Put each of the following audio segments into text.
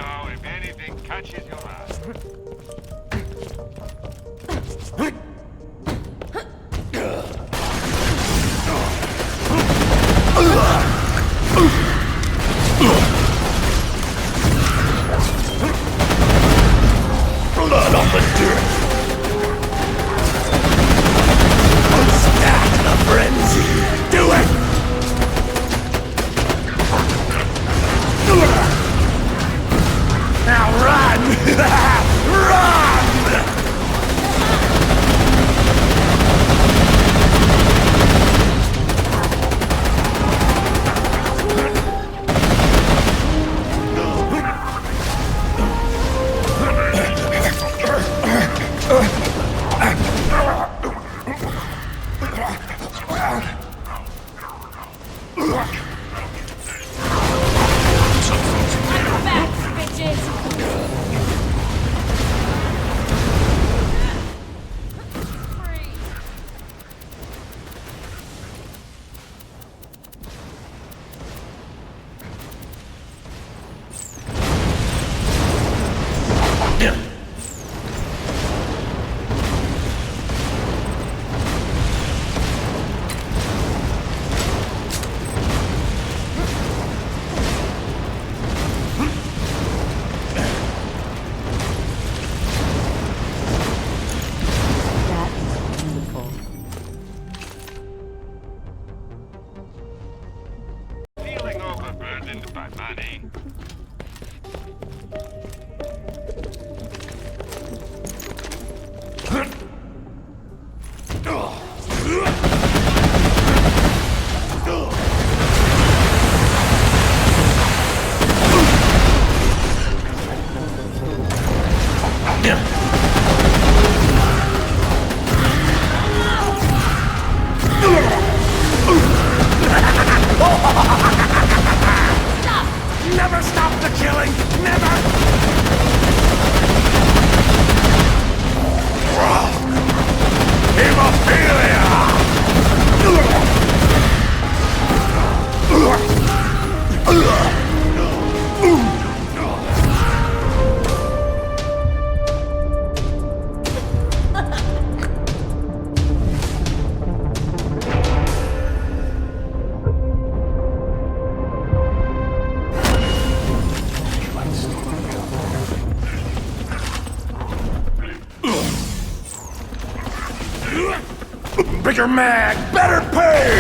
know if anything catches your eye. Blood on the dirt. Unstack the frenzy. Do it. Now run! Run! Feeling overburdened by money. Never stop the killing! Never! Bigger mag, better pay!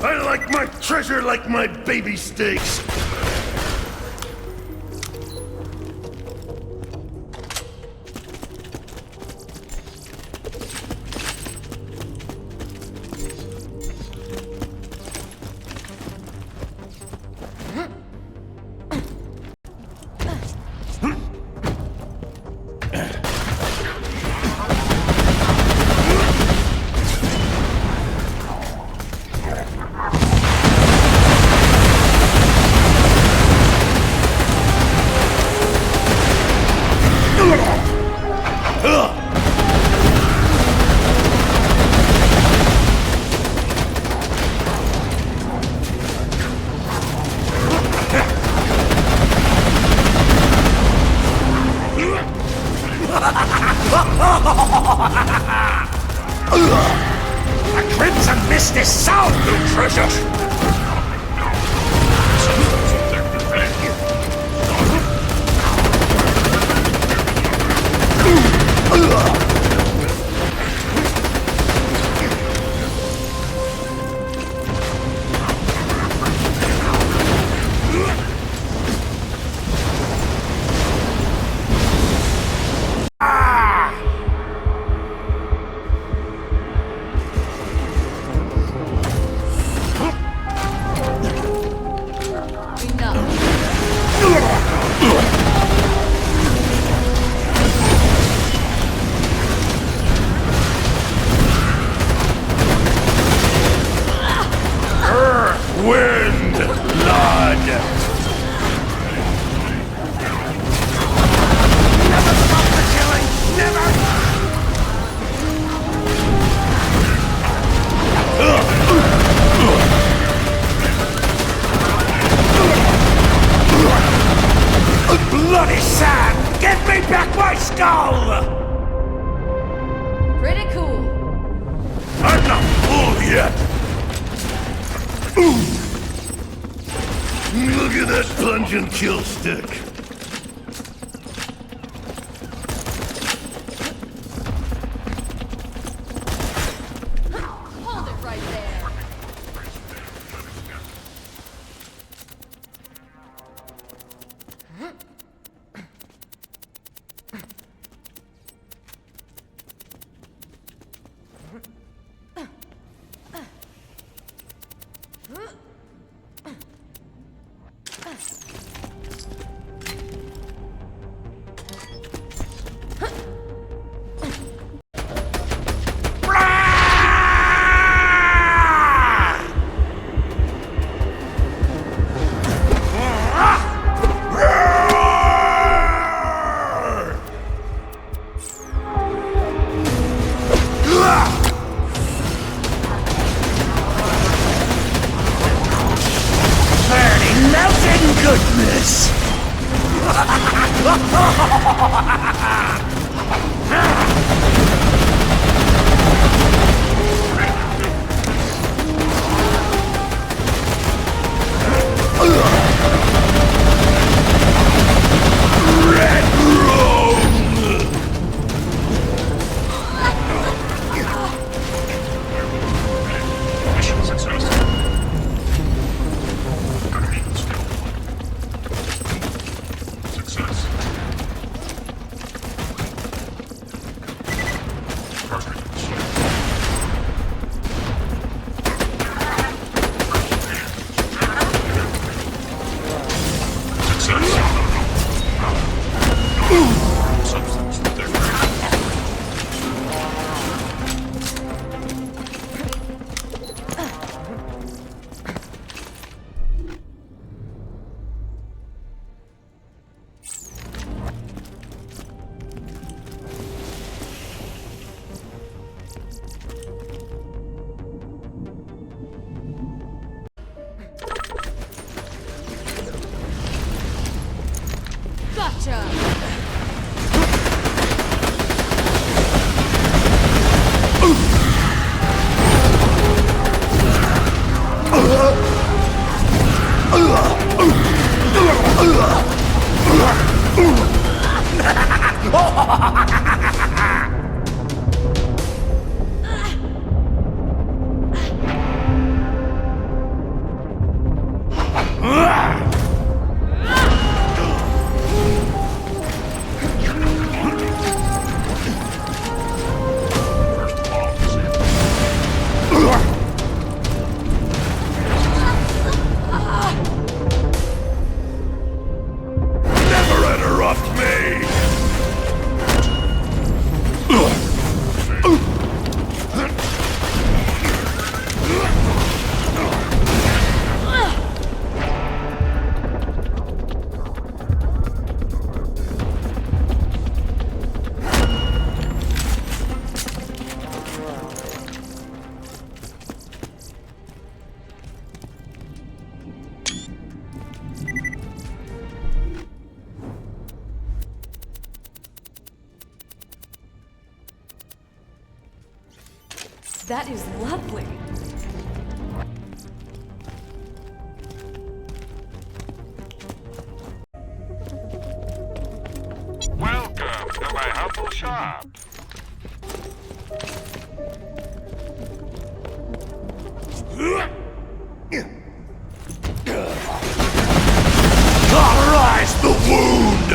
I like my treasure like my baby steaks. A crimson mist is sound, you treasure! Look at that pungent kill stick. Hold it right there. Goodness! Mission success. Success. Substance detected. Gotcha! Never interrupt me! That is lovely. Welcome to my humble shop. Cauterize the wound!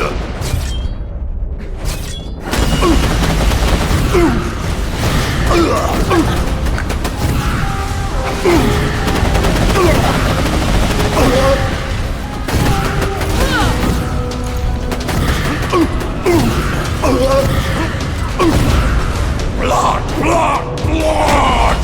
Blood! Blood! Blood!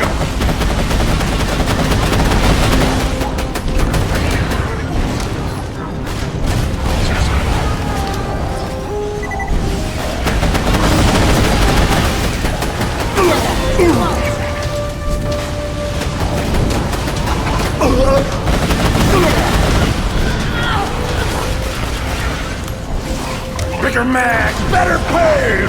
Bigger mag, better pay!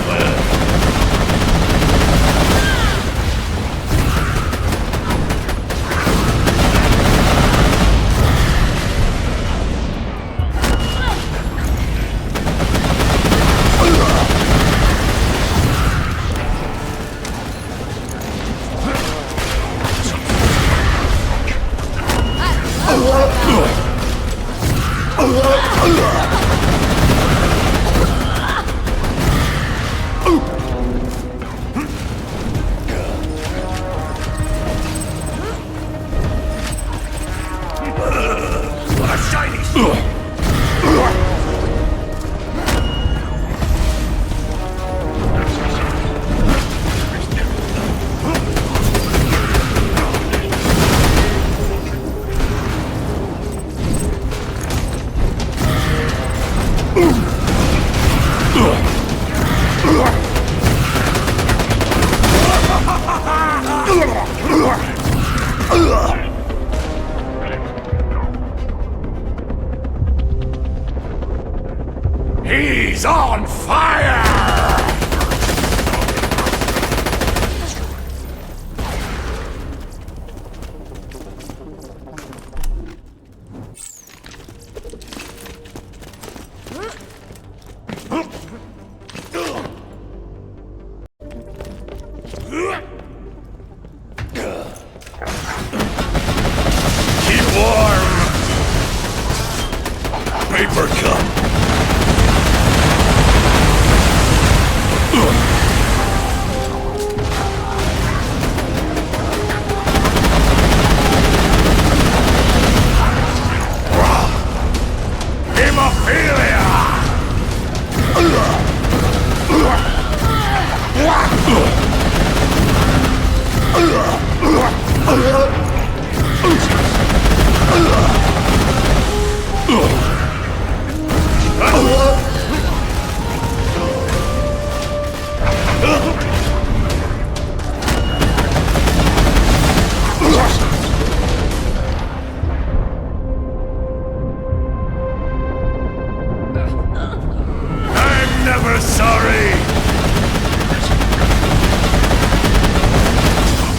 I'm never sorry!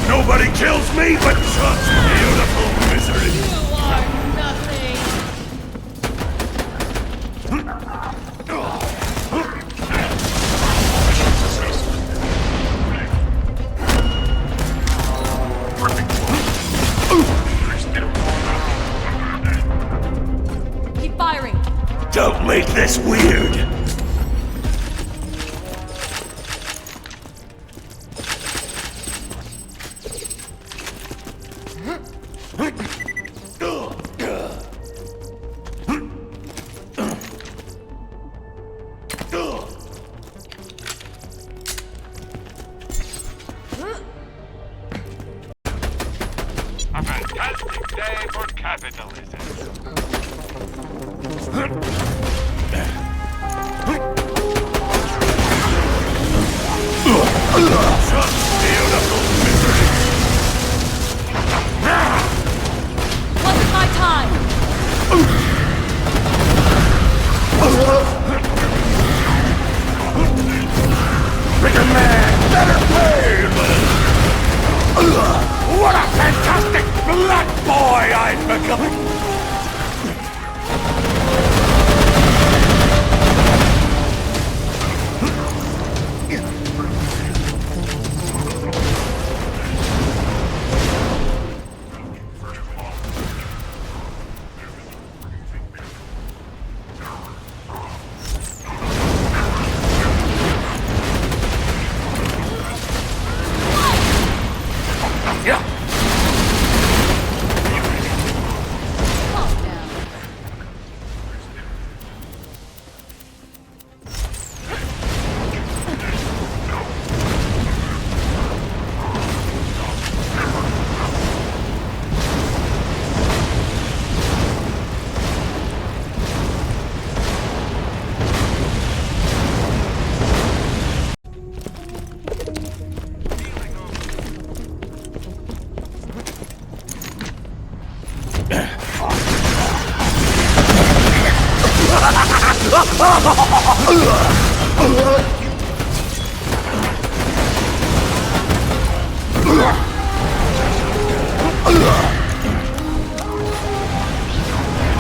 Nobody kills me but just beautiful misery! You are nothing. Keep firing. Don't make this weird! A fantastic day for capitalism. Wasn't my time. Bigger man, better paid! What a fantastic black boy I've become! Calm down.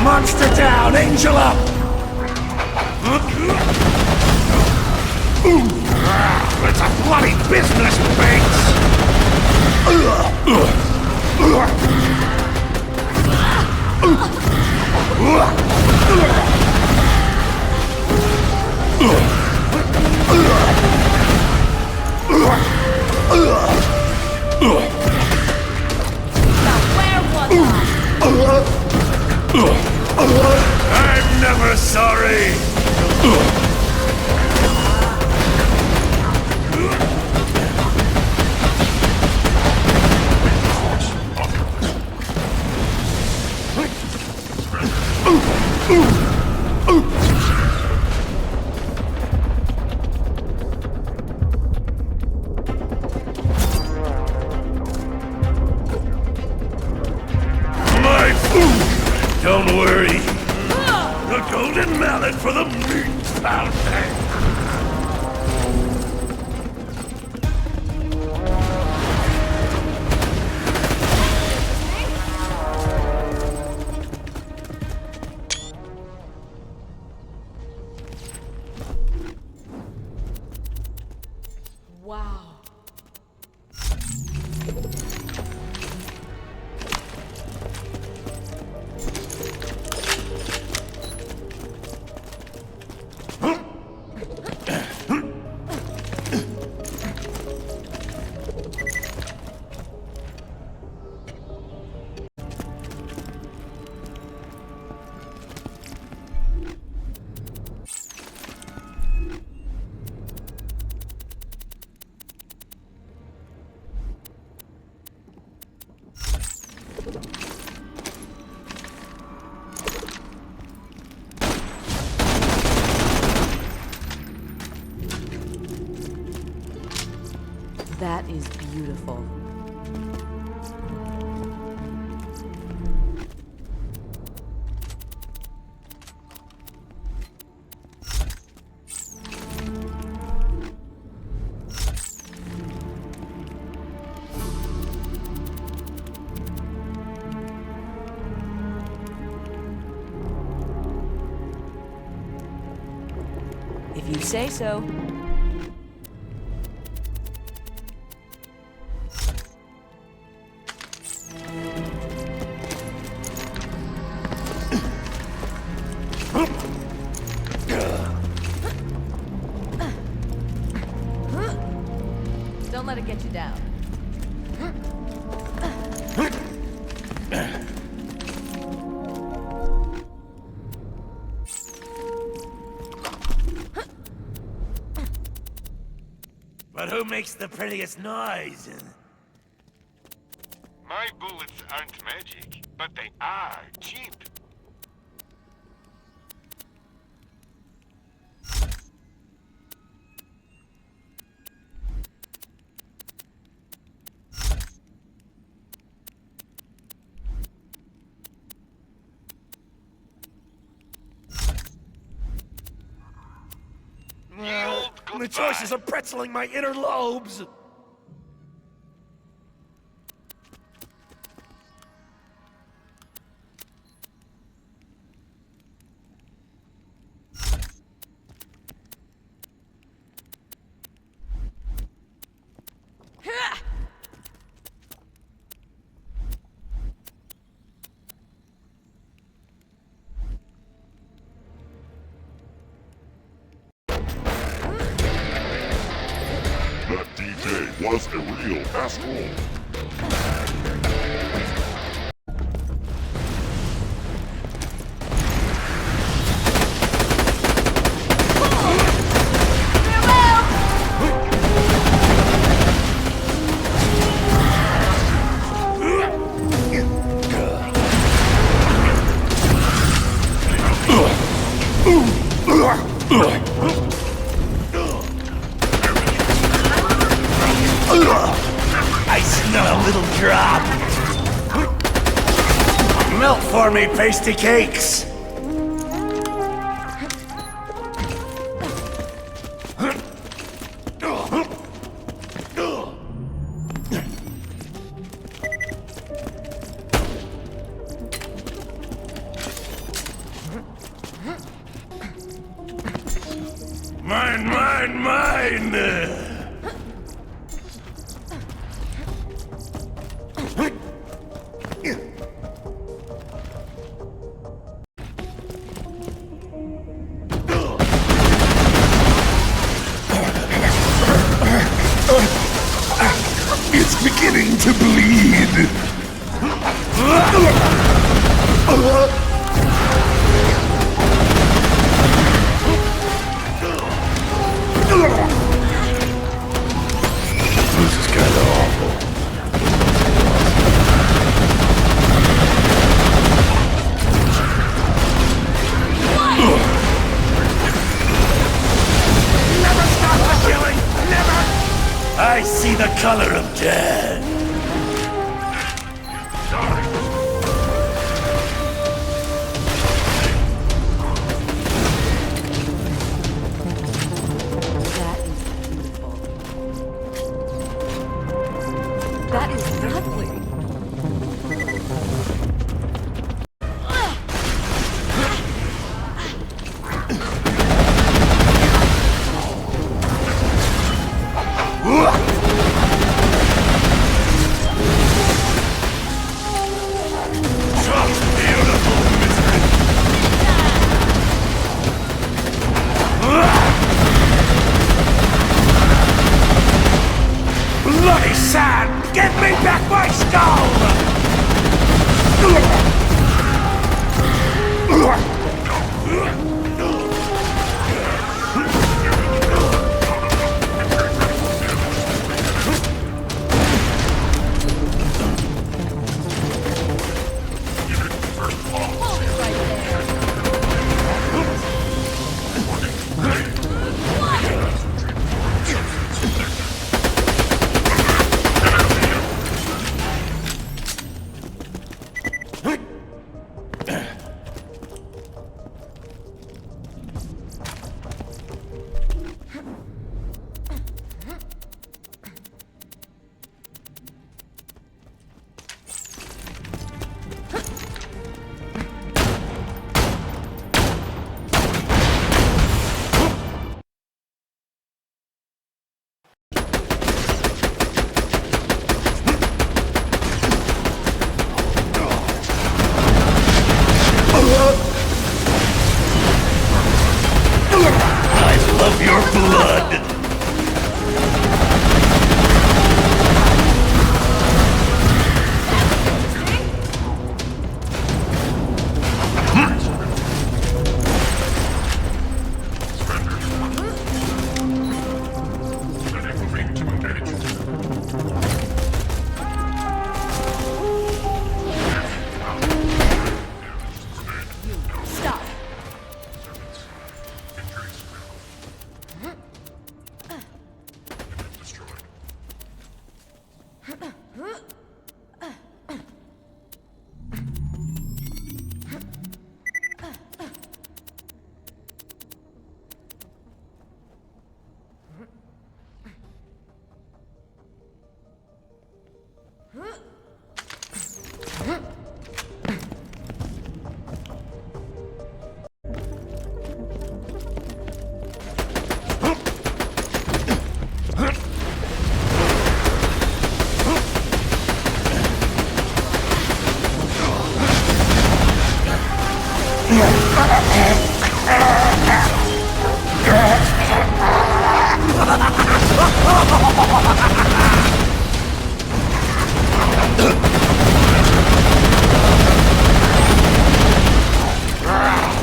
Monster down, angel up! It's a bloody business, Bates! Now where was I? I'm never sorry! My food! Don't worry. The golden mallet for the meat fountain! Wow. That is beautiful. If you say so. Don't let it get you down. But who makes the prettiest noise? My bullets aren't magic, but they are cheap. The choices are pretzeling my inner lobes. That DJ was a real asshole. I smell a little drop. Melt for me, pasty cakes. Mine, mine, mine! It's beginning to bleed. This is kind of awful. Never stop the killing! Never! I see the color of death. That is beautiful. That is lovely. Bloody sand! Give me back my skull!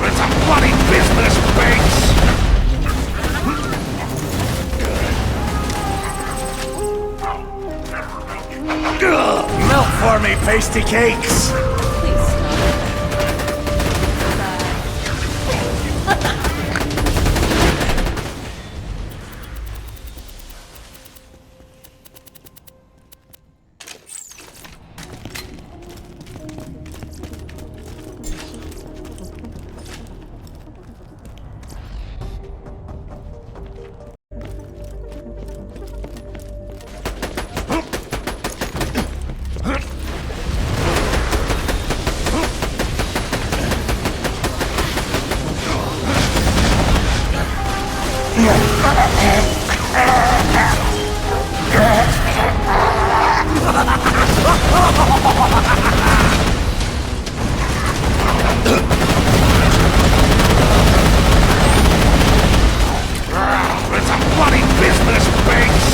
It's a bloody business, Banks! Melt for me, pasty cakes! Please stop. It's a bloody business, Banks!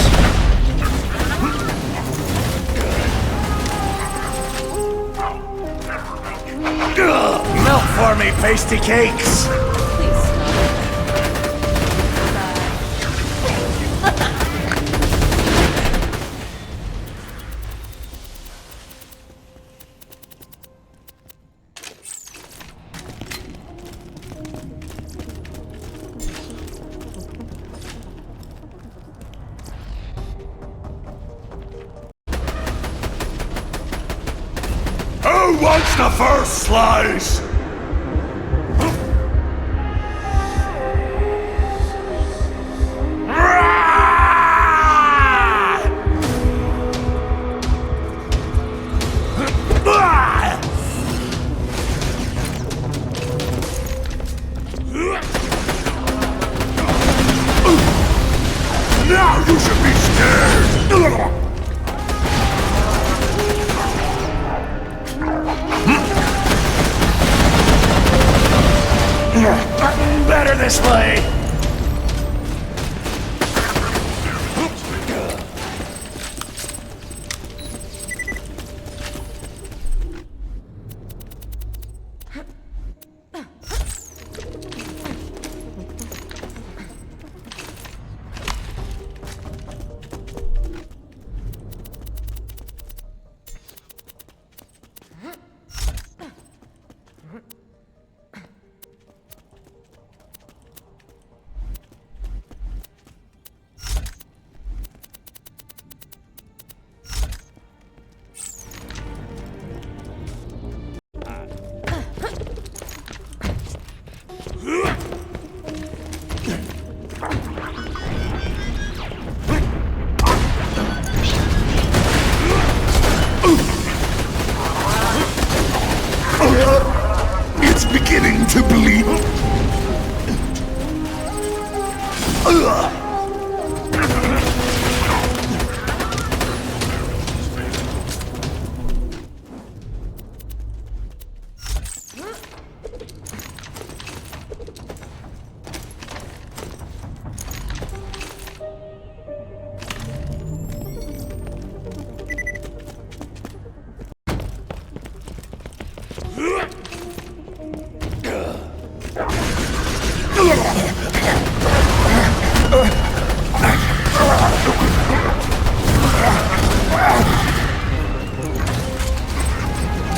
Melt for me, pasty cakes! Please stop. Who wants the first slice? Now you should be scared! Better this way! It's beginning to bleed.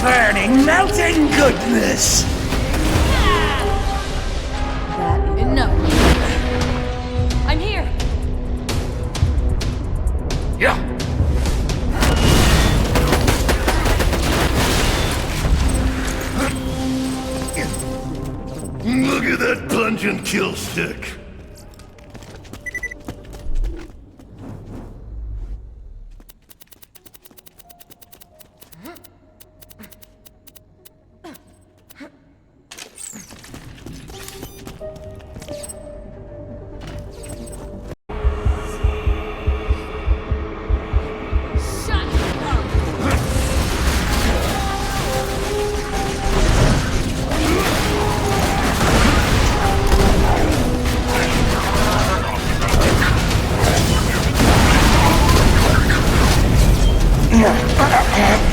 Burning, melting goodness! That enough. I'm here. Yeah. pumpkin kill stick.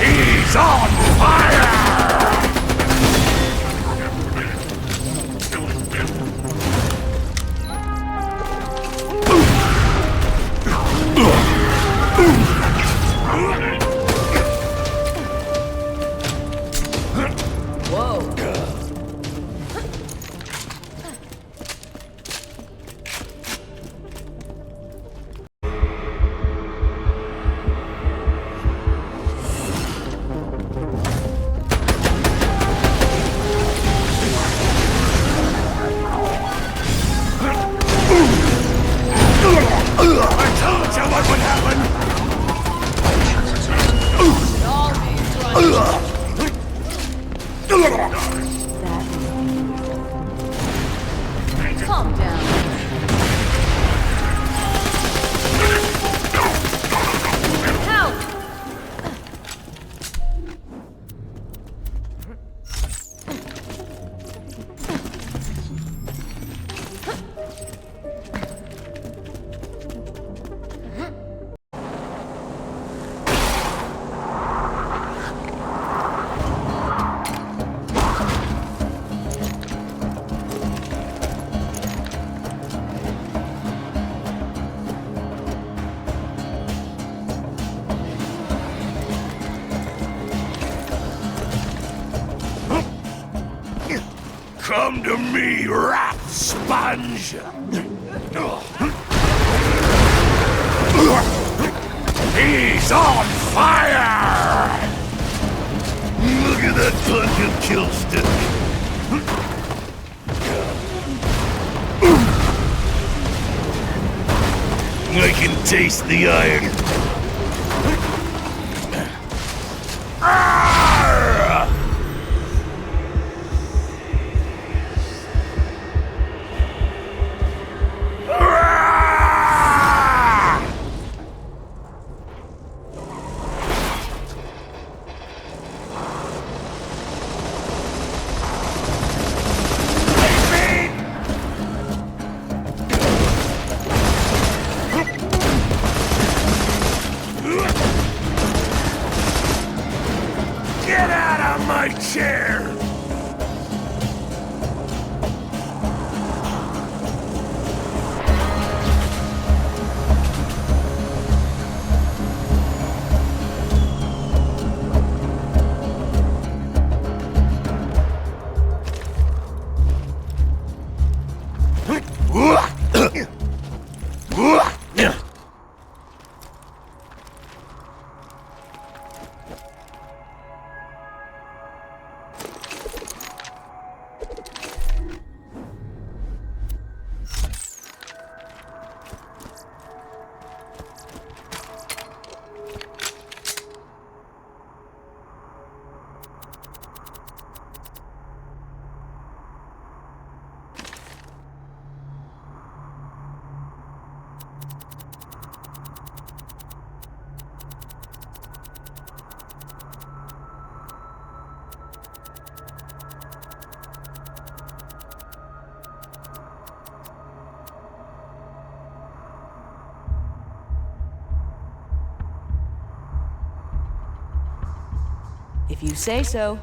He's on fire! Calm down. Help! Come to me, rat sponge! He's on fire! Look at that pumpkin kill stick! I can taste the iron. Get out of my chair! If you say so.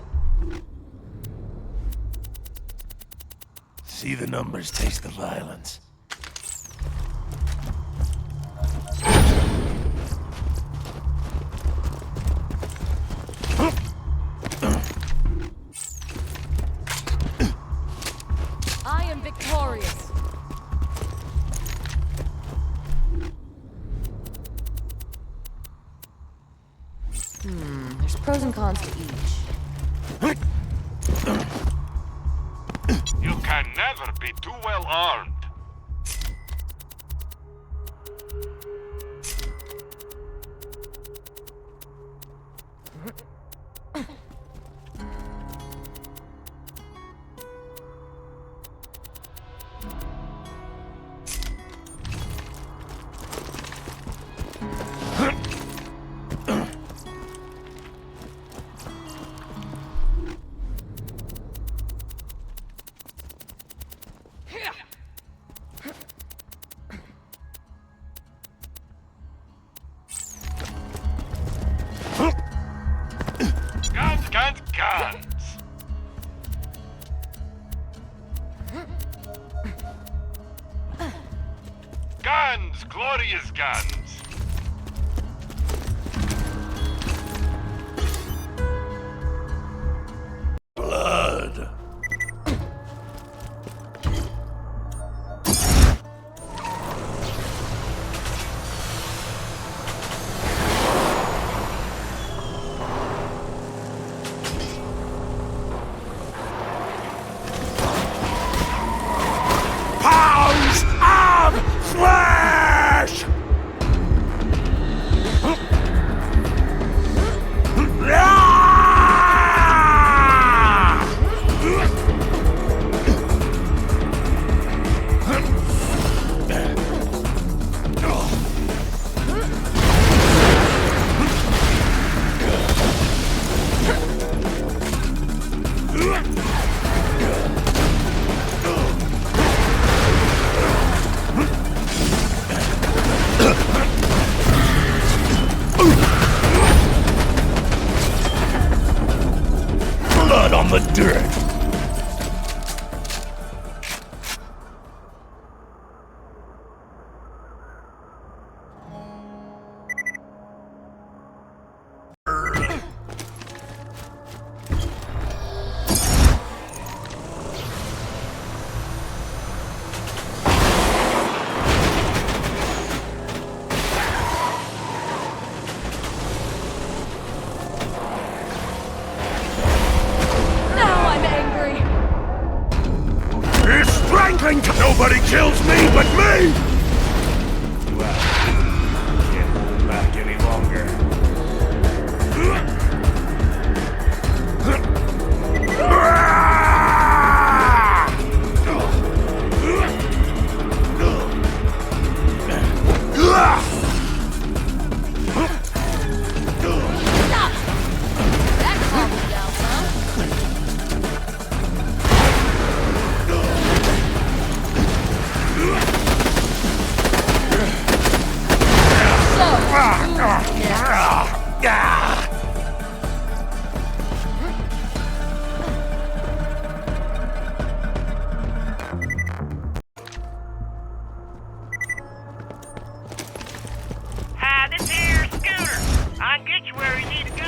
See the numbers, taste the violence. I am victorious. There's pros and cons to each. You can never be too well armed. Guns! Guns! Glorious guns! Blood. Pounds of flesh! Blood on the dirt. Now I'm angry. It's strangling! Nobody kills me but me! Well, can't hold back any longer. Stop! That calmed me down some. Hi, this here's Scooter. I can get you where you need to go.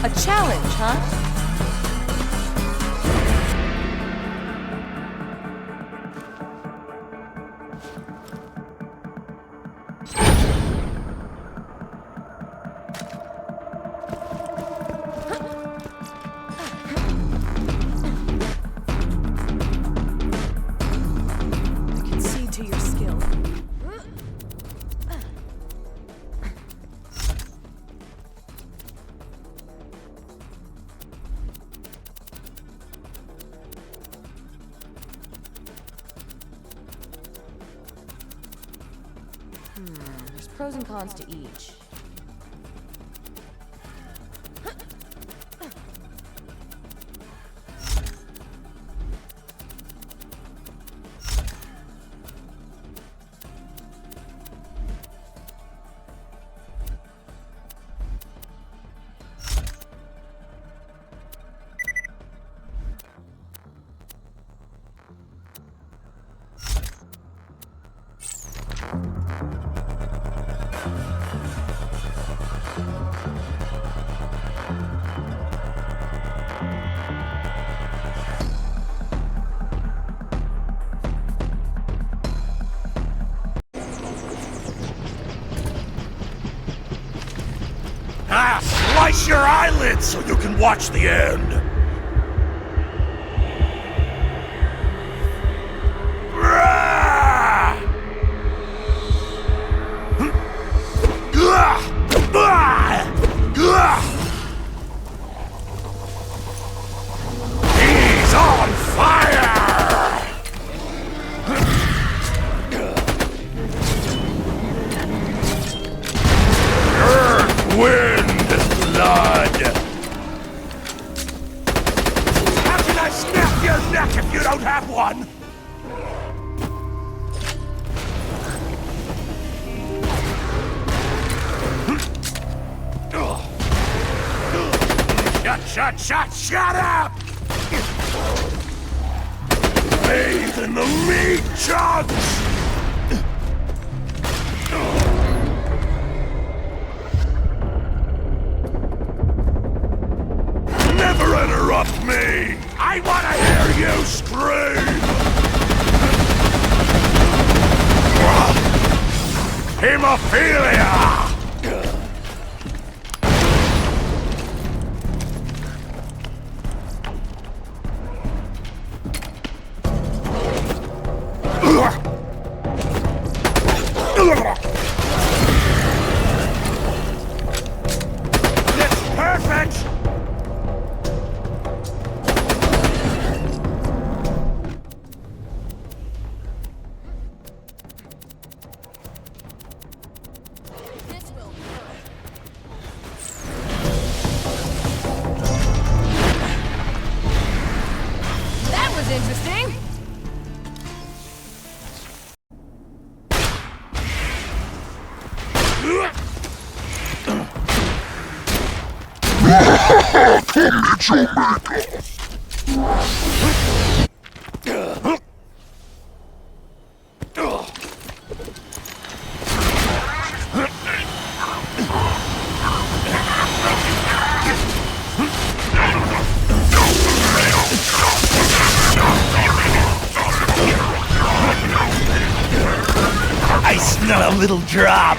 A challenge, huh? Concede to your skill. There's pros and cons to each. Slice your eyelids so you can watch the end. He's on fire! Earth, wind, blood. How can I snap your neck if you don't have one? Shut up! Bathe in the meat chunks! Never interrupt me! I want to hear you scream! Hemophilia! Interesting. I smell a little drop.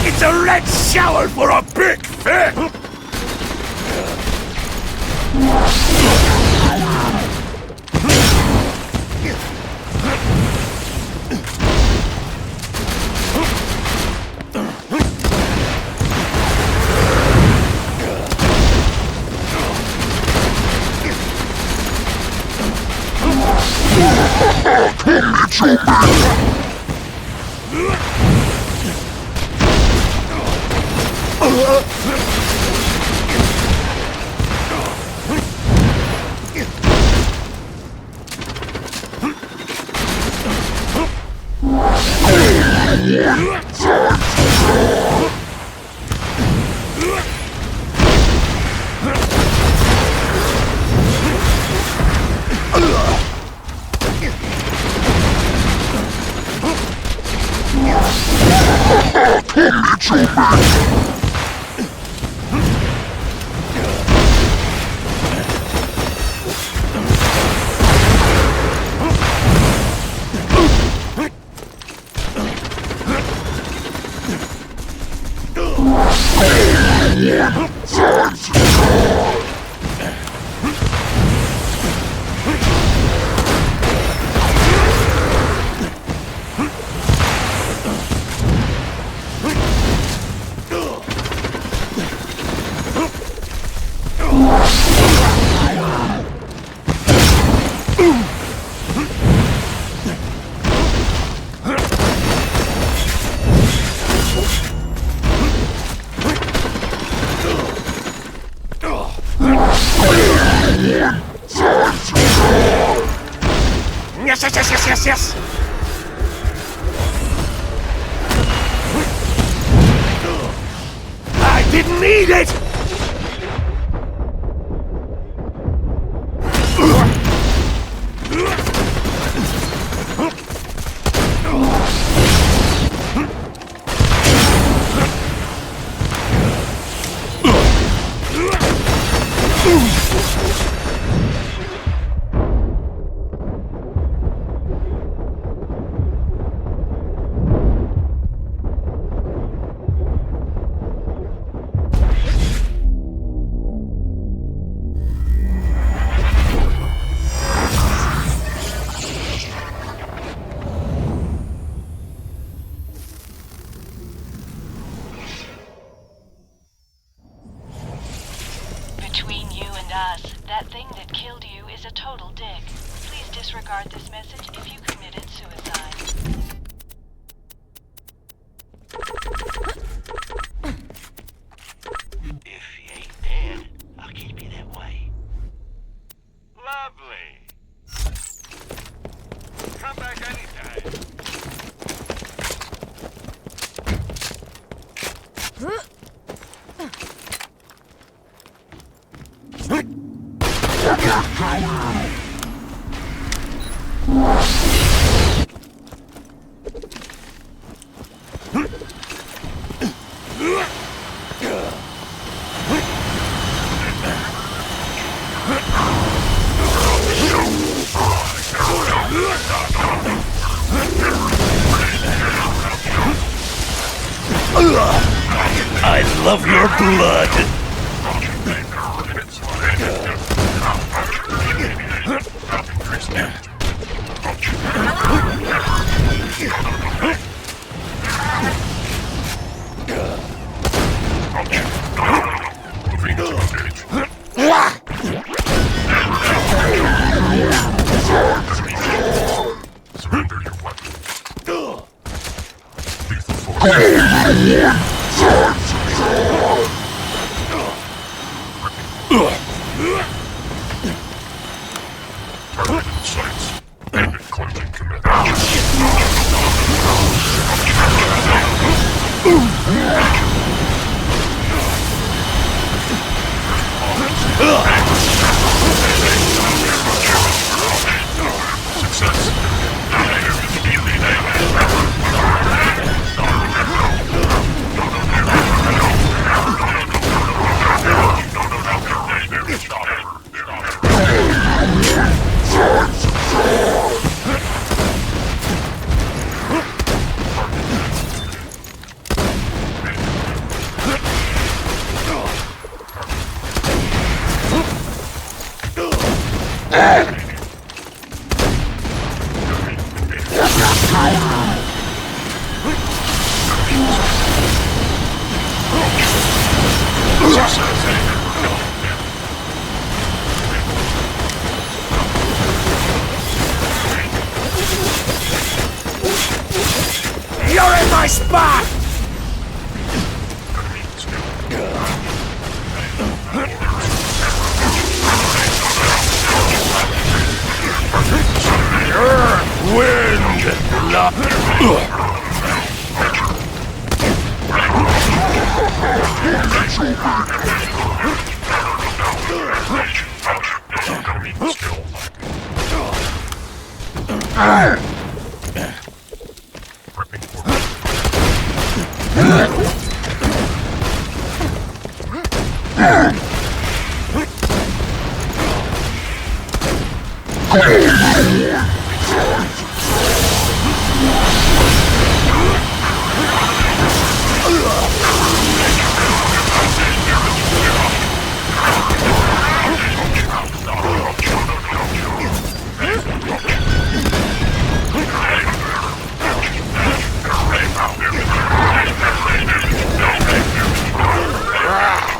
It's a red shower for a big fish! Yes! I didn't need it! Das, that thing that killed you is a total dick. Please disregard this message if you committed suicide. If you ain't dead, I'll keep you that way. Lovely. Come back anytime. I love your blood. Surrender your weapon. Targeted sites. Bandit cleansing commenced. Success. You're in my spot! Wind.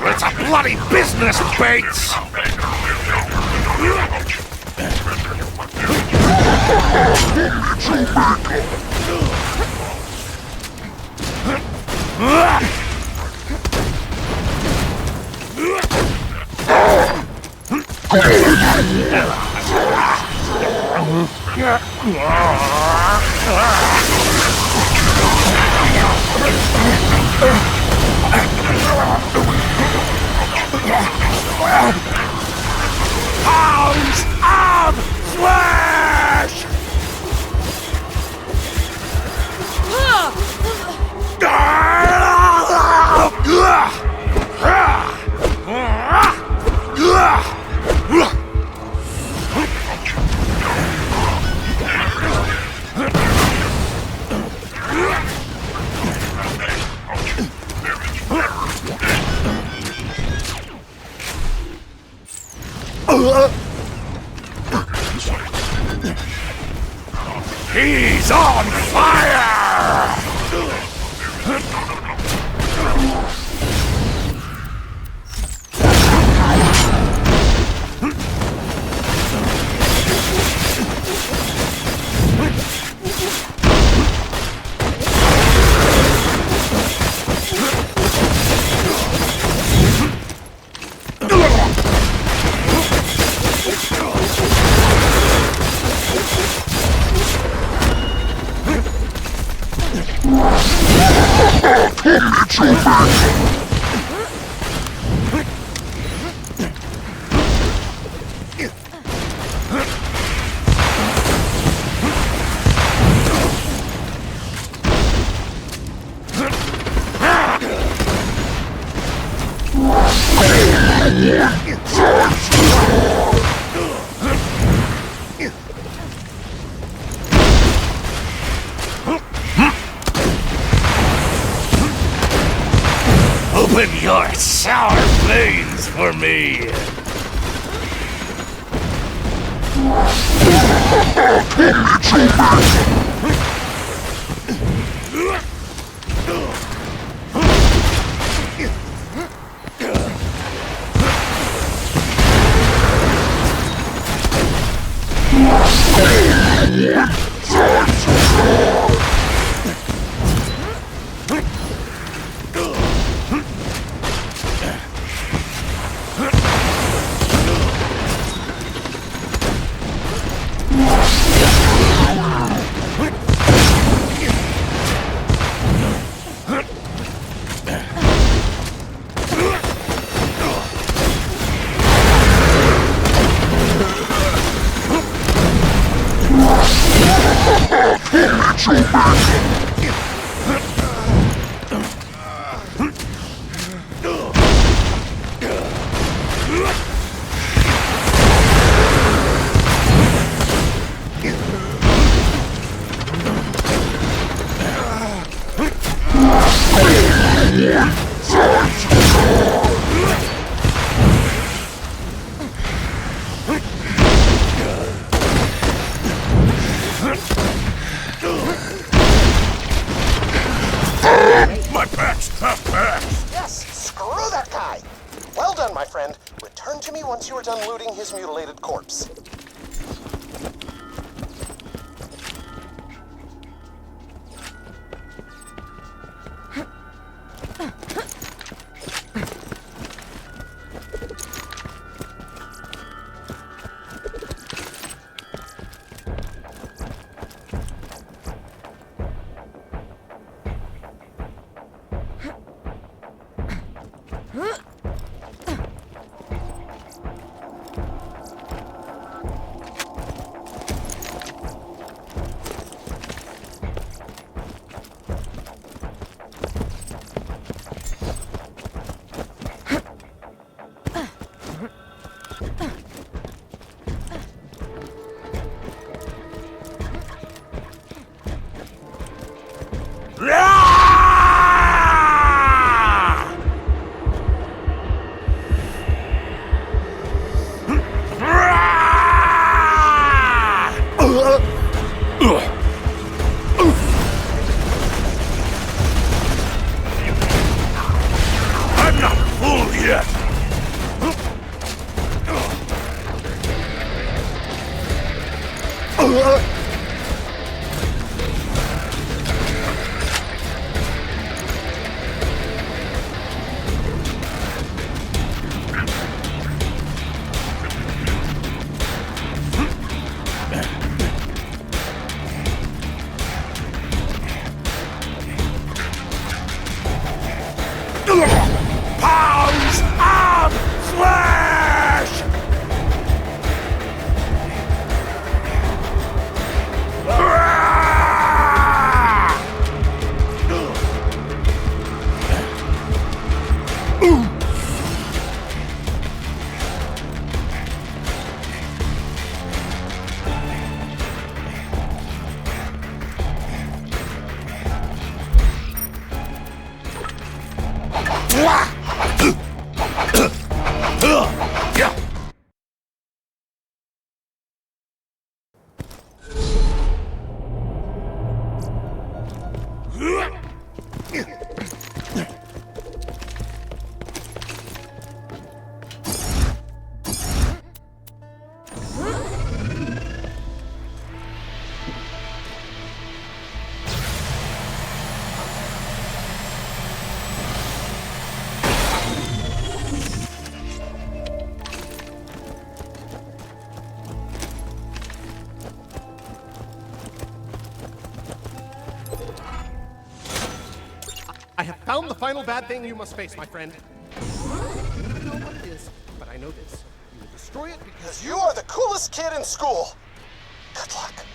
It's a bloody business, Bates! Pounds of flesh! He's on fire! Open your sour veins for me! My back's tough back! Yes, screw that guy! Well done, my friend. Return to me once you are done looting his mutilated corpse. I'm not full yet! Pounds of flesh! have found the final bad thing you must face, my friend. I don't know what it is, but I know this. You will destroy it because you are the coolest kid in school. Good luck.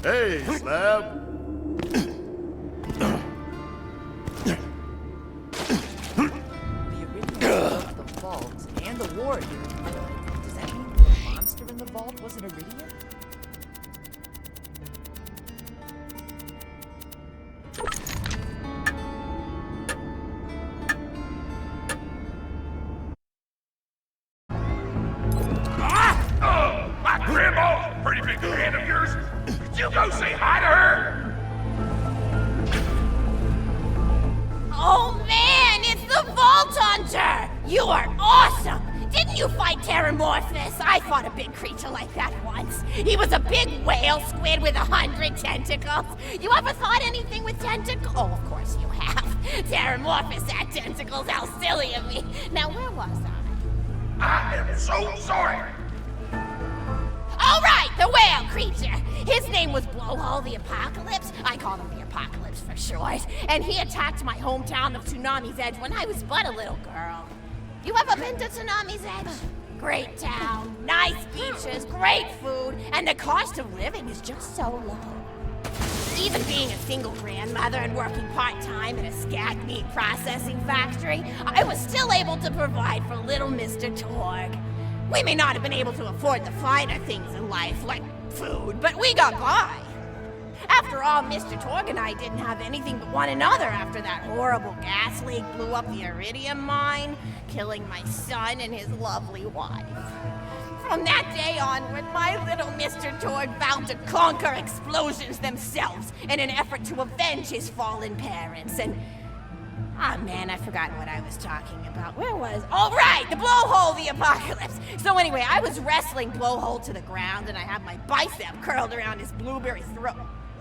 Hey, Slab. The vault and the warrior. Does that mean the monster in the vault was an iridium? My grandma's a pretty big fan of yours. Could you go say hi to her? Oh man, it's the Vault Hunter! You are awesome! Didn't you fight Terramorphous? I fought a big creature like that once. He was a big whale squid with 100 tentacles. You ever thought anything with tentacles? Oh, of course you have. Terramorphous had tentacles, how silly of me. Now, where was I? I am so sorry. All right, the whale creature. His name was Blowhole the Apocalypse. I call him the Apocalypse for short. And he attacked my hometown of Tsunami's Edge when I was but a little girl. You ever been to Tsunami's Edge? Great town, nice beaches, great food, and the cost of living is just so low. Even being a single grandmother and working part-time at a scat meat processing factory, I was still able to provide for little Mr. Torg. We may not have been able to afford the finer things in life, like food, but we got by. After all, Mr. Torg and I didn't have anything but one another after that horrible gas leak blew up the iridium mine, killing my son and his lovely wife. From that day onward, my little Mr. Torg vowed to conquer explosions themselves in an effort to avenge his fallen parents, and... Ah, man, I've forgotten what I was talking about. Where was... Oh, right! The Blowhole the Apocalypse! So anyway, I was wrestling Blowhole to the ground, and I had my bicep curled around his blueberry throat.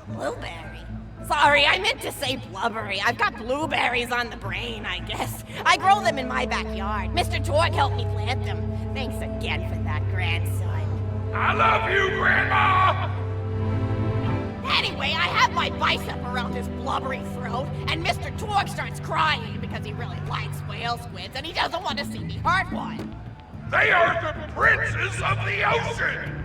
Blueberry? Sorry, I meant to say blubbery. I've got blueberries on the brain, I guess. I grow them in my backyard. Mr. Torg helped me plant them. Thanks again for that, grandson. I love you, Grandma! Anyway, I have my bicep around his blubbery throat, and Mr. Torg starts crying because he really likes whale squids, and he doesn't want to see me hurt one. They are the princes of the ocean!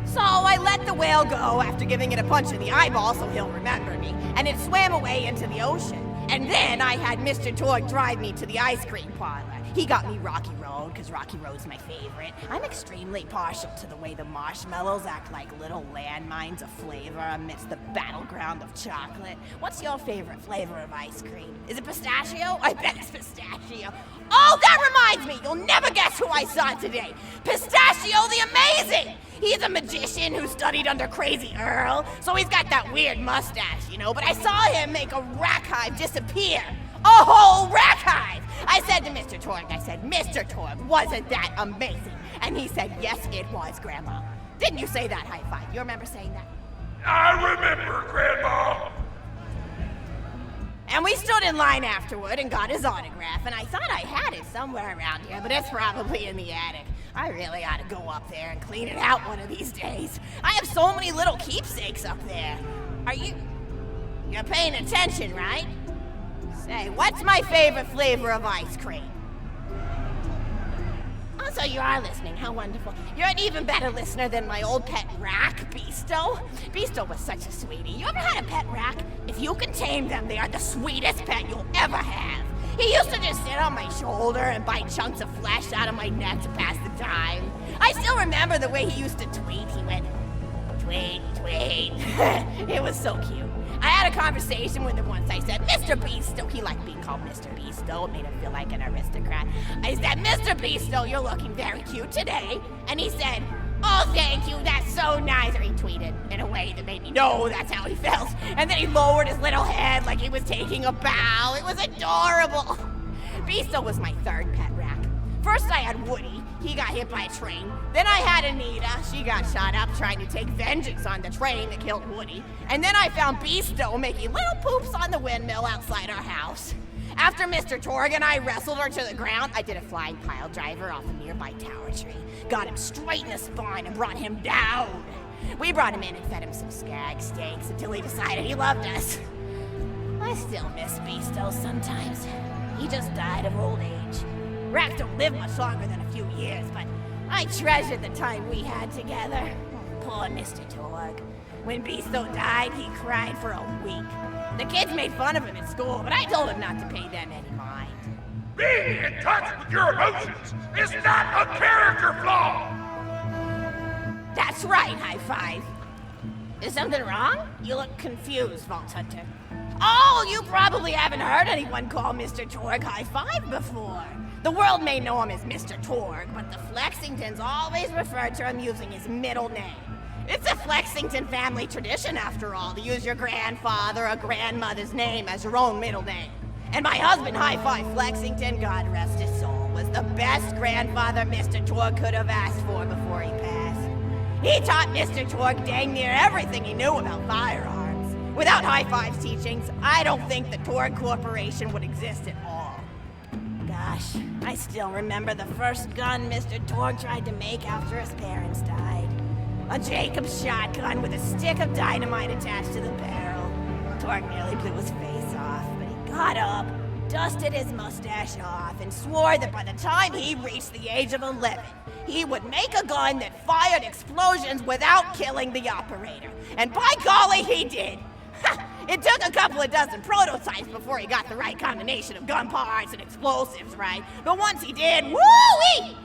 So I let the whale go after giving it a punch in the eyeball so he'll remember me, and it swam away into the ocean. And then I had Mr. Torg drive me to the ice cream parlor. He got me Rocky Road, because Rocky Road's my favorite. I'm extremely partial to the way the marshmallows act like little landmines of flavor amidst the battleground of chocolate. What's your favorite flavor of ice cream? Is it pistachio? I bet it's pistachio. Oh, that reminds me! You'll never guess who I saw today! Pistachio the Amazing! He's a magician who studied under Crazy Earl, so he's got that weird mustache, you know, but I saw him make a rack hive disappear. A whole rack hive! I said to Mr. Torg, Mr. Torg, wasn't that amazing? And he said, yes, it was, Grandma. Didn't you say that high five? You remember saying that? I remember, Grandma! And we stood in line afterward and got his autograph, and I thought I had it somewhere around here, but it's probably in the attic. I really ought to go up there and clean it out one of these days. I have so many little keepsakes up there. You're paying attention, right? Say, what's my favorite flavor of ice cream? Oh, so you are listening, how wonderful. You're an even better listener than my old pet rack, Beasto. Beasto was such a sweetie. You ever had a pet rack? If you can tame them, they are the sweetest pet you'll ever have. He used to just sit on my shoulder and bite chunks of flesh out of my neck to pass the time. I still remember the way he used to tweet. He went, tweet, tweet. It was so cute. I had a conversation with him once. I said, Mr. Beasto. He liked being called Mr. Beasto. It made him feel like an aristocrat. I said, Mr. Beasto, you're looking very cute today. And he said, oh, thank you, that's so nice. Or he tweeted in a way that made me know that's how he felt. And then he lowered his little head like he was taking a bow. It was adorable. Beasto was my third pet rack. First I had Woody. He got hit by a train. Then I had Anita. She got shot up trying to take vengeance on the train that killed Woody. And then I found Beasto making little poops on the windmill outside our house. After Mr. Torg and I wrestled her to the ground, I did a flying pile driver off a nearby tower tree. Got him straight in the spine and brought him down. We brought him in and fed him some skag steaks until he decided he loved us. I still miss Beasto sometimes. He just died of old age. Rats don't live much longer than a few years, but I treasured the time we had together. Poor Mr. Torg. When Beasto died, he cried for a week. The kids made fun of him at school, but I told him not to pay them any mind. Being in touch with your emotions is not a character flaw! That's right, High Five. Is something wrong? You look confused, Vault Hunter. Oh, you probably haven't heard anyone call Mr. Torg High Five before. The world may know him as Mr. Torg, but the Flexingtons always refer to him using his middle name. It's a Flexington family tradition, after all, to use your grandfather or grandmother's name as your own middle name. And my husband, High Five Flexington, God rest his soul, was the best grandfather Mr. Torg could have asked for before he passed. He taught Mr. Torg dang near everything he knew about firearms. Without High Five's teachings, I don't think the Torg Corporation would exist at all. Gosh, I still remember the first gun Mr. Torg tried to make after his parents died. A Jacobs shotgun with a stick of dynamite attached to the barrel. Torg nearly blew his face off, but he got up, dusted his mustache off, and swore that by the time he reached the age of 11, he would make a gun that fired explosions without killing the operator. And by golly, he did! It took a couple of dozen prototypes before he got the right combination of gun parts and explosives right. But once he did, woo-wee!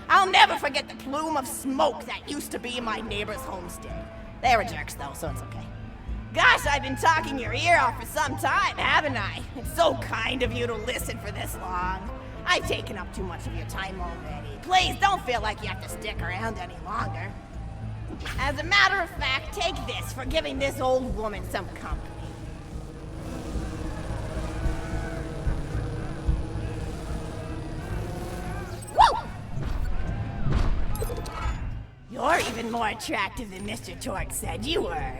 I'll never forget the plume of smoke that used to be my neighbor's homestead. They were jerks though, so it's okay. Gosh, I've been talking your ear off for some time, haven't I? It's so kind of you to listen for this long. I've taken up too much of your time already. Please don't feel like you have to stick around any longer. As a matter of fact, take this for giving this old woman some company. Woo! You're even more attractive than Mr. Torg said you were.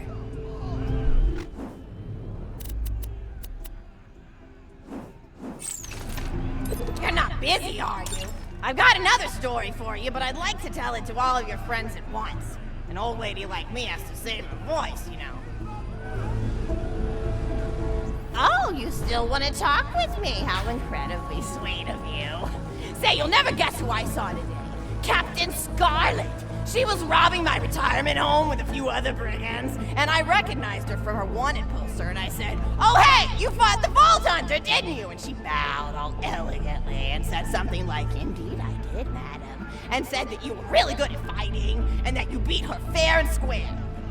You're not busy, are you? I've got another story for you, but I'd like to tell it to all of your friends at once. An old lady like me has to save her voice, you know. Oh, you still want to talk with me? How incredibly sweet of you. Say, you'll never guess who I saw today. Captain Scarlet. She was robbing my retirement home with a few other brigands, and I recognized her from her wanted poster, and I said, oh hey, you fought the Vault Hunter, didn't you? And she bowed all elegantly and said something like, indeed I did, madam, and said that you were really good at fighting, and that you beat her fair and square.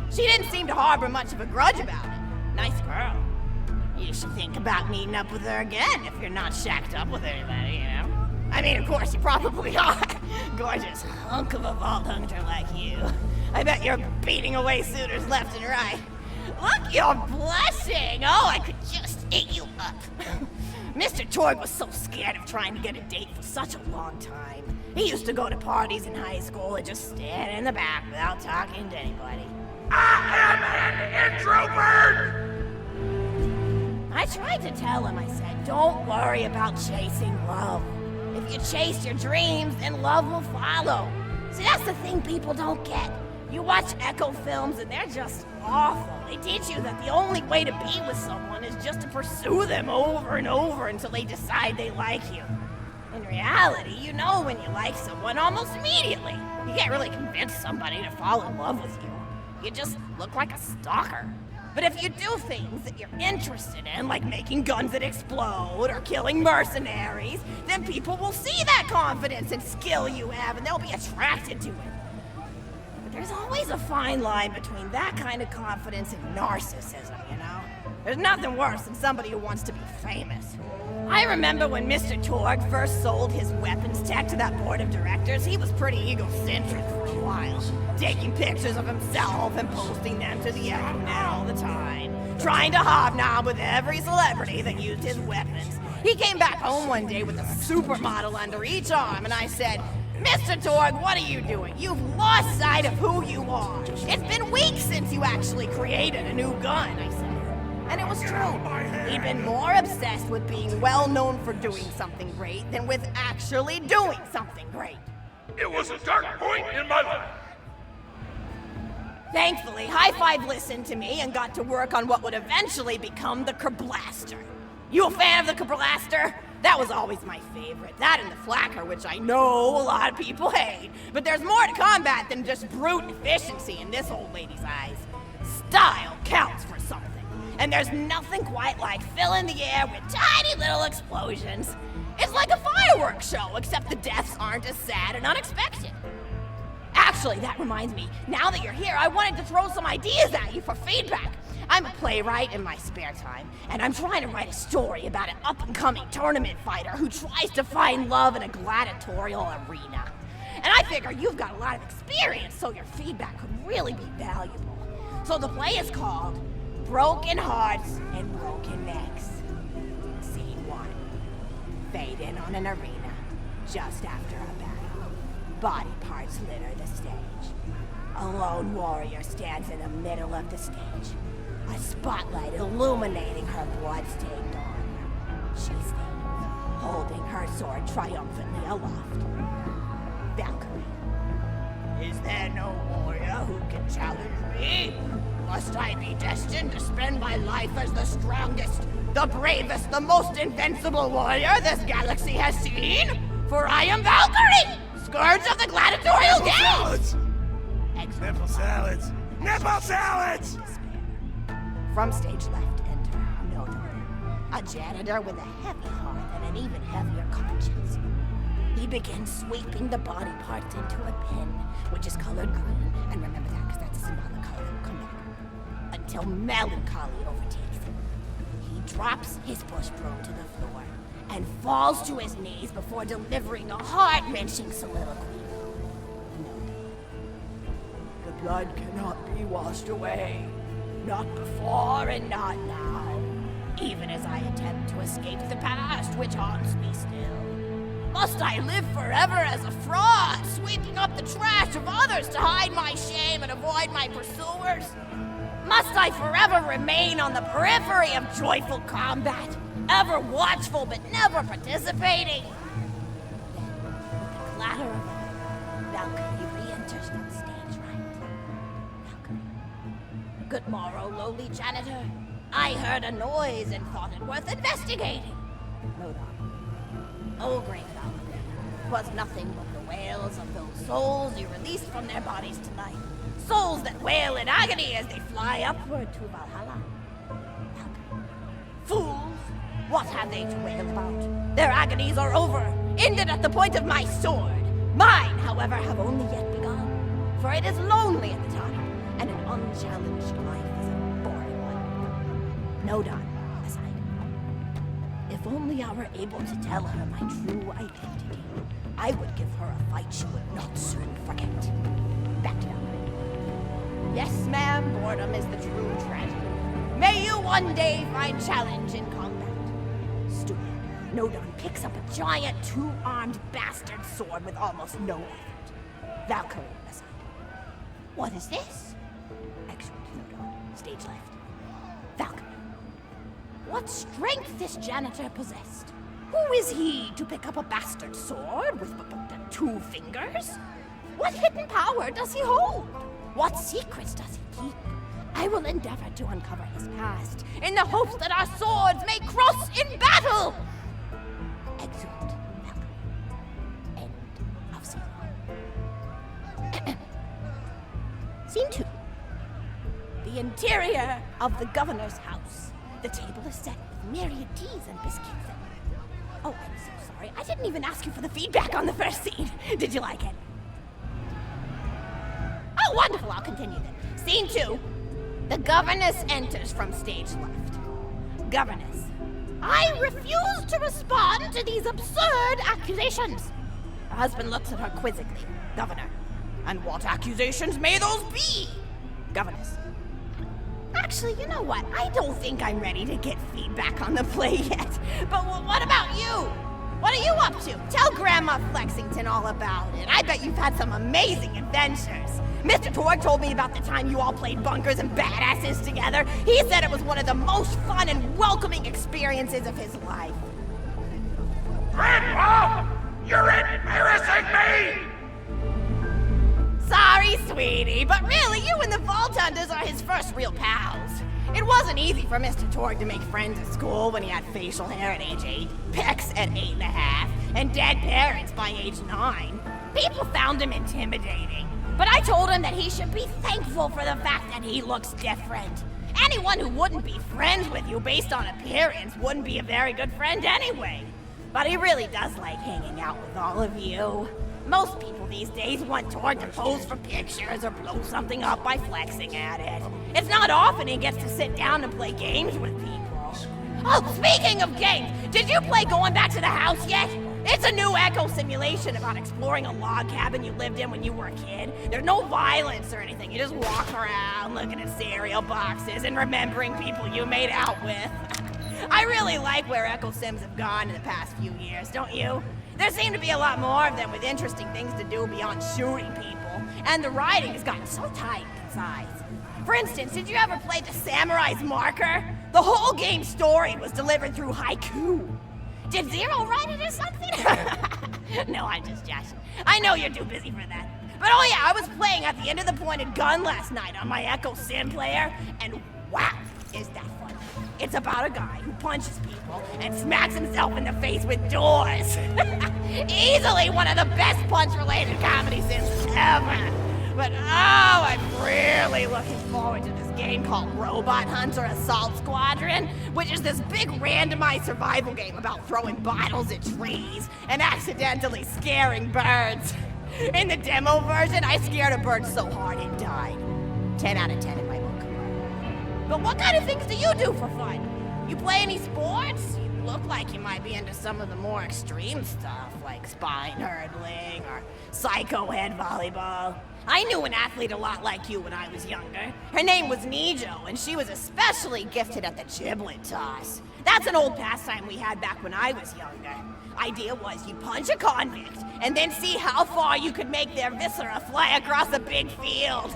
She didn't seem to harbor much of a grudge about it. Nice girl. You should think about meeting up with her again if you're not shacked up with anybody, you know? I mean, of course, you probably are. Gorgeous hunk of a Vault Hunter like you. I bet you're beating away suitors left and right. Look, you're blushing. Oh, I could just eat you up. Mr. Torg was so scared of trying to get a date for such a long time. He used to go to parties in high school and just stand in the back without talking to anybody. I am an introvert! I tried to tell him, I said, don't worry about chasing love. If you chase your dreams, then love will follow. See, that's the thing people don't get. You watch Echo films and they're just awful. They teach you that the only way to be with someone is just to pursue them over and over until they decide they like you. In reality, you know when you like someone almost immediately. You can't really convince somebody to fall in love with you. You just look like a stalker. But if you do things that you're interested in, like making guns that explode or killing mercenaries, then people will see that confidence and skill you have and they'll be attracted to it. But there's always a fine line between that kind of confidence and narcissism, you know? There's nothing worse than somebody who wants to be famous. I remember when Mr. Torg first sold his weapons tech to that board of directors, he was pretty egocentric for a while. Taking pictures of himself and posting them to the internet all the time. Trying to hobnob with every celebrity that used his weapons. He came back home one day with a supermodel under each arm and I said, Mr. Torg, what are you doing? You've lost sight of who you are. It's been weeks since you actually created a new gun, I said. And it was true. He'd been more obsessed with being well known for doing something great than with actually doing something great. It was a dark point in my life. Thankfully, High Five listened to me and got to work on what would eventually become the Kerblaster. You a fan of the Kerblaster? That was always my favorite. That and the Flacker, which I know a lot of people hate. But there's more to combat than just brute efficiency in this old lady's eyes. Style counts for something. And there's nothing quite like filling the air with tiny little explosions. It's like a fireworks show, except the deaths aren't as sad and unexpected. Actually, that reminds me, now that you're here, I wanted to throw some ideas at you for feedback. I'm a playwright in my spare time, and I'm trying to write a story about an up-and-coming tournament fighter who tries to find love in a gladiatorial arena. And I figure you've got a lot of experience, so your feedback could really be valuable. So the play is called Broken Hearts and Broken Necks. Scene 1. Fade in on an arena just after a battle. Body parts litter the stage. A lone warrior stands in the middle of the stage. A spotlight illuminating her blood-stained armor. She stands, holding her sword triumphantly aloft. Valkyrie. Is there no warrior who can challenge me? Must I be destined to spend my life as the strongest, the bravest, the most invincible warrior this galaxy has seen? For I am Valkyrie, scourge of the gladiatorial games! Nipple salads! Nipple salads! From stage left, enter Noda, a janitor with a heavy heart and an even heavier conscience. He begins sweeping the body parts into a bin, which is colored green, and remember that because that's a symbolic color that will come back. Until melancholy overtakes him. He drops his push broom to the floor and falls to his knees before delivering a heart-wrenching soliloquy. The blood cannot be washed away. Not before and not now. Even as I attempt to escape the past which haunts me still. Must I live forever as a fraud, sweeping up the trash of others to hide my shame and avoid my pursuers? Must I forever remain on the periphery of joyful combat, ever watchful but never participating? Then, with the clatter of Valkyrie re-enters on stage right. Valkyrie. Good morrow, lowly janitor. I heard a noise and thought it worth investigating. Note on. Oh, great Valkyrie. 'Twas nothing but the wails of those souls you released from their bodies tonight. Souls that wail in agony as they fly upward to Valhalla. Valkyrie. Fools! What have they to wail about? Their agonies are over, ended at the point of my sword. Mine, however, have only yet begun. For it is lonely at the top, and an unchallenged life is a boring one. Nodon, aside. If only I were able to tell her my true identity, I would give her a fight she would not soon forget. Back to Valkyrie. Yes, ma'am, boredom is the true tragedy. May you one day find challenge in combat. Stupid. Nodon picks up a giant two-armed bastard sword with almost no effort. Valkyrie aside. What is this? Excellent, Nodon. Stage left. Valkyrie. what strength this janitor possessed. Who is he to pick up a bastard sword with but 2 fingers? What hidden power does he hold? What secrets does he keep? I will endeavor to uncover his past in the hopes that our swords may cross in battle. Exeunt. End of scene. Scene 2. The interior of the governor's house. The table is set with myriad teas and biscuits. Oh, I'm so sorry. I didn't even ask you for the feedback on the first scene. Did you like it? Oh, wonderful. I'll continue then. Scene 2. The governess enters from stage left. Governess, I refuse to respond to these absurd accusations. Her husband looks at her quizzically. Governor, and what accusations may those be? Governess, actually, you know what? I don't think I'm ready to get feedback on the play yet. But what about you? What are you up to? Tell Grandma Flexington all about it. I bet you've had some amazing adventures. Mr. Torg told me about the time you all played bunkers and badasses together. He said it was one of the most fun and welcoming experiences of his life. Grandpa! You're embarrassing me! Sorry, sweetie, but really, you and the Vault Hunters are his first real pals. It wasn't easy for Mr. Torg to make friends at school when he had facial hair at age 8, pecs at 8.5, and dead parents by age 9. People found him intimidating, but I told him that he should be thankful for the fact that he looks different. Anyone who wouldn't be friends with you based on appearance wouldn't be a very good friend anyway. But he really does like hanging out with all of you. Most people these days want Torg to pose for pictures or blow something up by flexing at it. It's not often he gets to sit down and play games with people. Oh, speaking of games, did you play Going Back to the House yet? It's a new echo simulation about exploring a log cabin you lived in when you were a kid. There's no violence or anything. You just walk around looking at cereal boxes and remembering people you made out with. I really like where Echo Sims have gone in the past few years, don't you? There seem to be a lot more of them with interesting things to do beyond shooting people, and the writing has gotten so tight and concise. For instance, did you ever play The Samurai's Marker? The whole game's story was delivered through haiku. Did Zero write it or something? No, I'm just joshing. I know you're too busy for that. But oh yeah, I was playing At the End of the Pointed Gun last night on my Echo Sim player, and wow, is that fun. It's about a guy who punches people and smacks himself in the face with doors. Easily one of the best punch-related comedy sims ever. But oh, I'm really looking forward to this game called Robot Hunter Assault Squadron, which is this big randomized survival game about throwing bottles at trees and accidentally scaring birds. In the demo version, I scared a bird so hard it died. 10 out of 10 in my book. But what kind of things do you do for fun? You play any sports? You look like you might be into some of the more extreme stuff, like spine hurdling or psycho head volleyball. I knew an athlete a lot like you when I was younger. Her name was Nijo, and she was especially gifted at the giblet toss. That's an old pastime we had back when I was younger. Idea was you punch a convict, and then see how far you could make their viscera fly across a big field.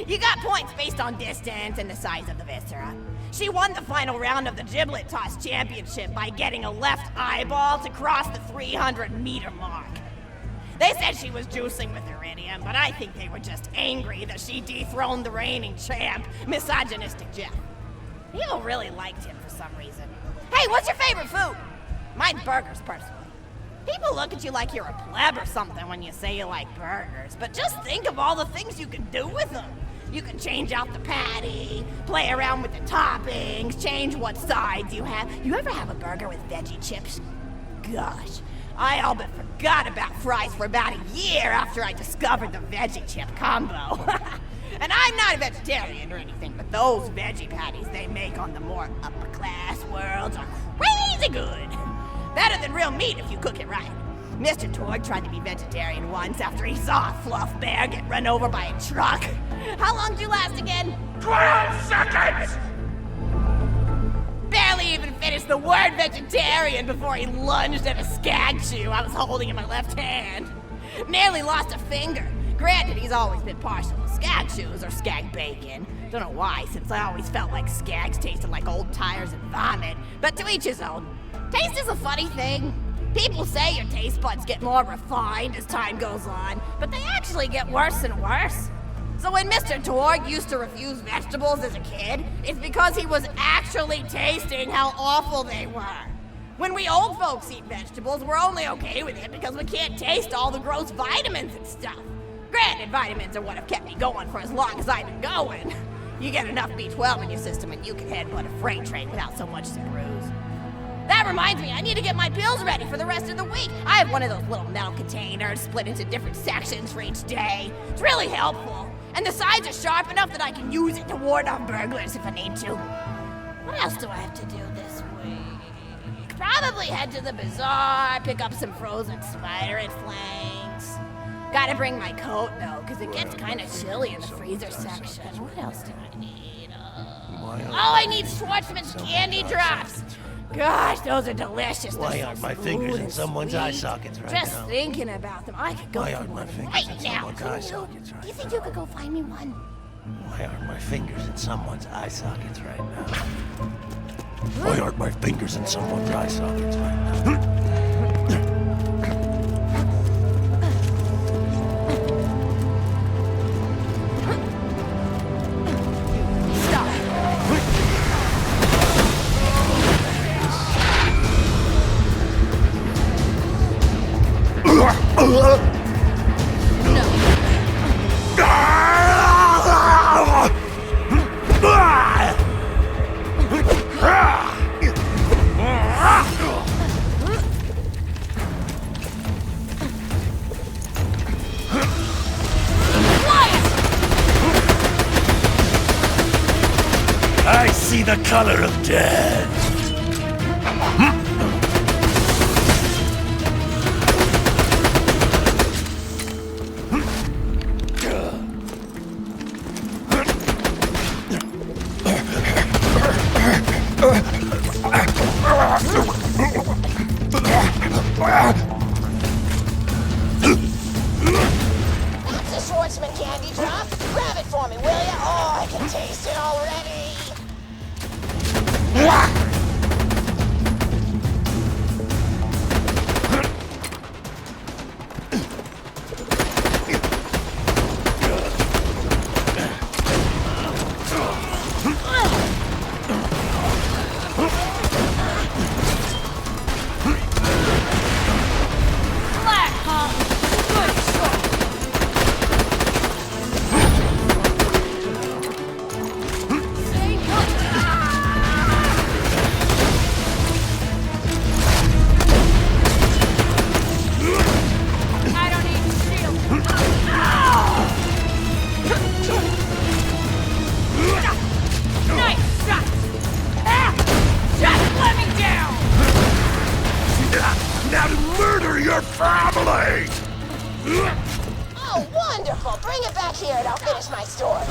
You got points based on distance and the size of the viscera. She won the final round of the giblet toss championship by getting a left eyeball to cross the 300-meter mark. They said she was juicing with iridium, but I think they were just angry that she dethroned the reigning champ, misogynistic Jeff. People really liked him for some reason. Hey, what's your favorite food? Mine's burgers, personally. People look at you like you're a pleb or something when you say you like burgers, but just think of all the things you can do with them. You can change out the patty, play around with the toppings, change what sides you have. You ever have a burger with veggie chips? Gosh, I all but forgot about fries for about a year after I discovered the veggie chip combo. And I'm not a vegetarian or anything, but those veggie patties they make on the more upper class worlds are crazy good. Better than real meat if you cook it right. Mr. Torg tried to be vegetarian once after he saw a fluff bear get run over by a truck. How long did you last again? 12 seconds! Barely even finished the word vegetarian before he lunged at a skag chew I was holding in my left hand. Nearly lost a finger. Granted, he's always been partial to skag chews or skag bacon. Don't know why, since I always felt like skags tasted like old tires and vomit, but to each his own. Taste is a funny thing. People say your taste buds get more refined as time goes on, but they actually get worse and worse. So when Mr. Torg used to refuse vegetables as a kid, it's because he was actually tasting how awful they were. When we old folks eat vegetables, we're only okay with it because we can't taste all the gross vitamins and stuff. Granted, vitamins are what have kept me going for as long as I've been going. You get enough B12 in your system and you can headbutt a freight train without so much as a bruise. That reminds me, I need to get my pills ready for the rest of the week. I have one of those little metal containers split into different sections for each day. It's really helpful. And the sides are sharp enough that I can use it to ward off burglars if I need to. What else do I have to do this week? Probably head to the bazaar, pick up some frozen spider and flanks. Gotta bring my coat though, because it gets kind of chilly in the freezer section. What else do I need? I need Schwartzman's candy drops. Gosh, those are delicious. Why aren't my fingers in someone's eye sockets right Just now? thinking about them, I could go Why for aren't my one fingers right in now. someone's eye sockets right Do you think you could go find me one? Why aren't my fingers in someone's eye sockets right now? Why aren't my fingers in someone's eye sockets right now? I see the color of death. That's a Schwartzman candy drop. Grab it for me, will ya? Oh, I can taste it already. Now to murder your family! Oh, wonderful. Bring it back here and I'll finish my story.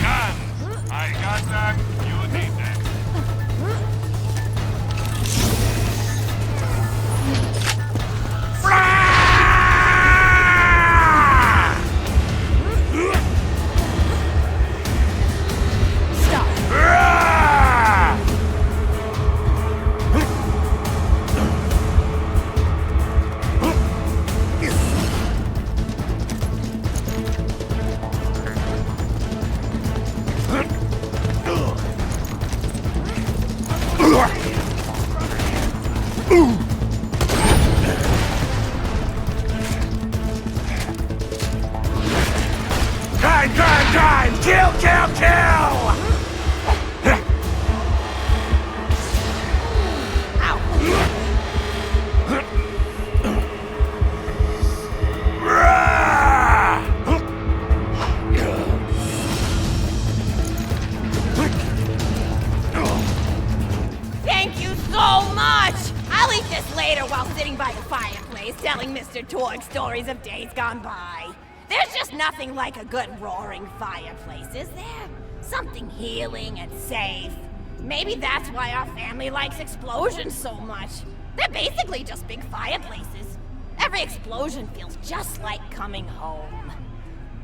Guns! I got that. You need that. Time! Kill, kill, kill! Thank you so much! I'll eat this later while sitting by the fireplace telling Mr. Torg stories of days gone by. There's just nothing like a good roaring fireplace, is there? Something healing and safe. Maybe that's why our family likes explosions so much. They're basically just big fireplaces. Every explosion feels just like coming home.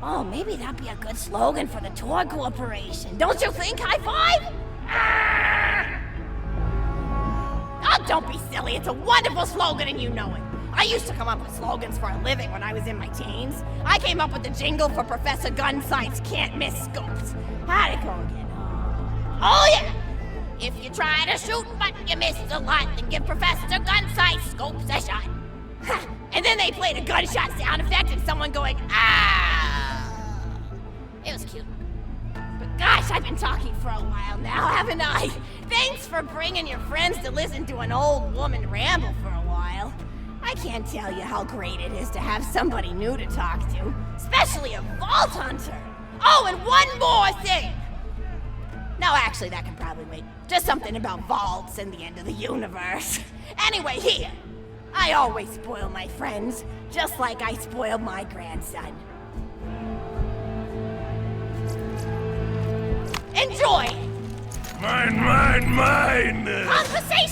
Oh, maybe that'd be a good slogan for the tour corporation. Don't you think, high five? Oh, don't be silly. It's a wonderful slogan and you know it. I used to come up with slogans for a living when I was in my teens. I came up with the jingle for Professor Gunsight's Can't Miss Scopes. How'd it go again? Oh, yeah! If you try to shoot but you miss a lot, then give Professor Gunsight's Scopes a shot. And then they played a gunshot sound effect and someone going, ah! It was cute. But gosh, I've been talking for a while now, haven't I? Thanks for bringing your friends to listen to an old woman ramble for a while. I can't tell you how great it is to have somebody new to talk to, especially a vault hunter. Oh, and one more thing. No, actually, that can probably wait. Just something about vaults and the end of the universe. Anyway, here. I always spoil my friends, just like I spoiled my grandson. Enjoy! Mine! Conversation!